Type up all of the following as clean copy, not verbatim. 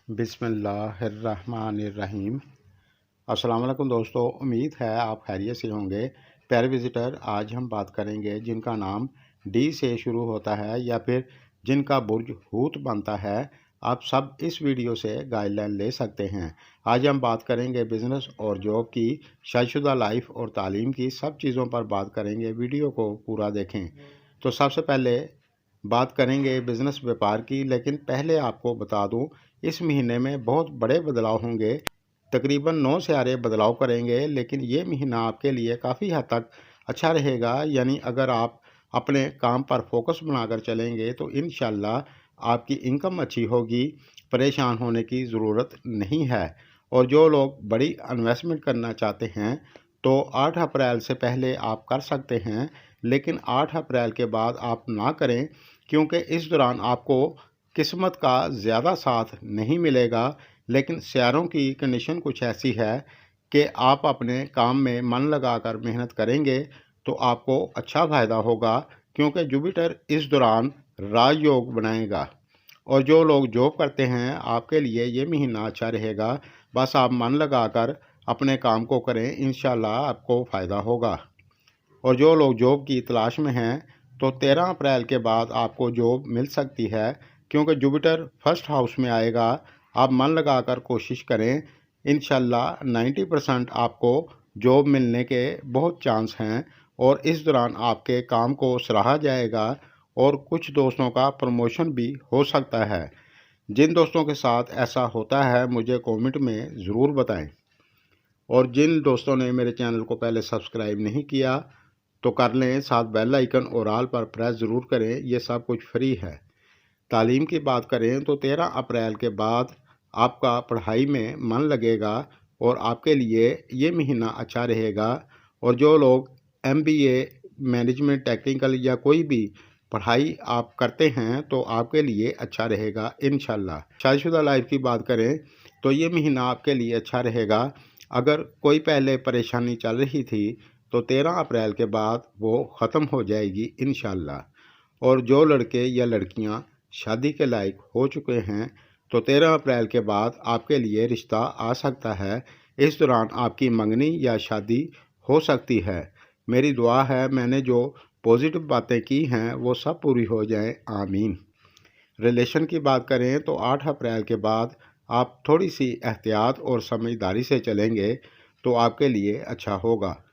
बिस्मिल्लाहिर्रहमानिर्रहीम। अस्सलाम वालेकुम दोस्तों, उम्मीद है आप खैरियत से होंगे। प्यारे विज़िटर, आज हम बात करेंगे जिनका नाम डी से शुरू होता है या फिर जिनका बुर्ज हूत बनता है। आप सब इस वीडियो से गाइडलाइन ले सकते हैं। आज हम बात करेंगे बिज़नेस और जॉब की, शादीशुदा लाइफ और तालीम की, सब चीज़ों पर बात करेंगे। वीडियो को पूरा देखें। तो सबसे पहले बात करेंगे बिज़नेस व्यापार की, लेकिन पहले आपको बता दूं, इस महीने में बहुत बड़े बदलाव होंगे। तकरीबन 9 सियारे बदलाव करेंगे, लेकिन ये महीना आपके लिए काफ़ी हद तक अच्छा रहेगा। यानी अगर आप अपने काम पर फोकस बनाकर चलेंगे तो इंशाल्लाह आपकी इनकम अच्छी होगी, परेशान होने की ज़रूरत नहीं है। और जो लोग बड़ी इन्वेस्टमेंट करना चाहते हैं तो 8 अप्रैल से पहले आप कर सकते हैं, लेकिन 8 अप्रैल के बाद आप ना करें, क्योंकि इस दौरान आपको किस्मत का ज़्यादा साथ नहीं मिलेगा। लेकिन सियारों की कंडीशन कुछ ऐसी है कि आप अपने काम में मन लगाकर मेहनत करेंगे तो आपको अच्छा फ़ायदा होगा, क्योंकि जुपिटर इस दौरान राजयोग बनाएगा। और जो लोग जॉब करते हैं आपके लिए ये महीना अच्छा रहेगा। बस आप मन लगाकर अपने काम को करें, इंशाल्लाह आपको फ़ायदा होगा। और जो लोग जॉब की तलाश में हैं तो 13 अप्रैल के बाद आपको जॉब मिल सकती है, क्योंकि जुपिटर फर्स्ट हाउस में आएगा। आप मन लगाकर कोशिश करें, इंशाल्लाह 90% आपको जॉब मिलने के बहुत चांस हैं। और इस दौरान आपके काम को सराहा जाएगा और कुछ दोस्तों का प्रमोशन भी हो सकता है। जिन दोस्तों के साथ ऐसा होता है मुझे कमेंट में ज़रूर बताएं। और जिन दोस्तों ने मेरे चैनल को पहले सब्सक्राइब नहीं किया तो कर लें, साथ बेल आइकन और ऑल पर प्रेस ज़रूर करें, ये सब कुछ फ्री है। तालीम की बात करें तो 13 अप्रैल के बाद आपका पढ़ाई में मन लगेगा और आपके लिए ये महीना अच्छा रहेगा। और जो लोग MBA, मैनेजमेंट, टेक्निकल या कोई भी पढ़ाई आप करते हैं तो आपके लिए अच्छा रहेगा इंशाल्लाह। शादीशुदा लाइफ की बात करें तो ये महीना आपके लिए अच्छा रहेगा। अगर कोई पहले परेशानी चल रही थी तो 13 अप्रैल के बाद वो ख़त्म हो जाएगी इंशाल्लाह। और जो लड़के या लड़कियां शादी के लायक हो चुके हैं तो 13 अप्रैल के बाद आपके लिए रिश्ता आ सकता है। इस दौरान आपकी मंगनी या शादी हो सकती है। मेरी दुआ है मैंने जो पॉजिटिव बातें की हैं वो सब पूरी हो जाएं, आमीन। रिलेशन की बात करें तो 8 अप्रैल के बाद आप थोड़ी सी एहतियात और समझदारी से चलेंगे तो आपके लिए अच्छा होगा।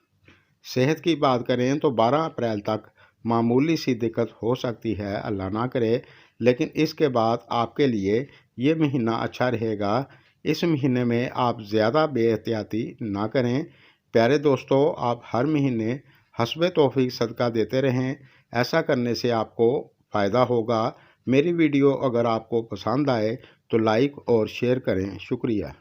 सेहत की बात करें तो 12 अप्रैल तक मामूली सी दिक्कत हो सकती है, अल्लाह ना करे, लेकिन इसके बाद आपके लिए ये महीना अच्छा रहेगा। इस महीने में आप ज़्यादा बेएहतियाती ना करें। प्यारे दोस्तों, आप हर महीने हस्बे तौफीक सदका देते रहें, ऐसा करने से आपको फ़ायदा होगा। मेरी वीडियो अगर आपको पसंद आए तो लाइक और शेयर करें। शुक्रिया।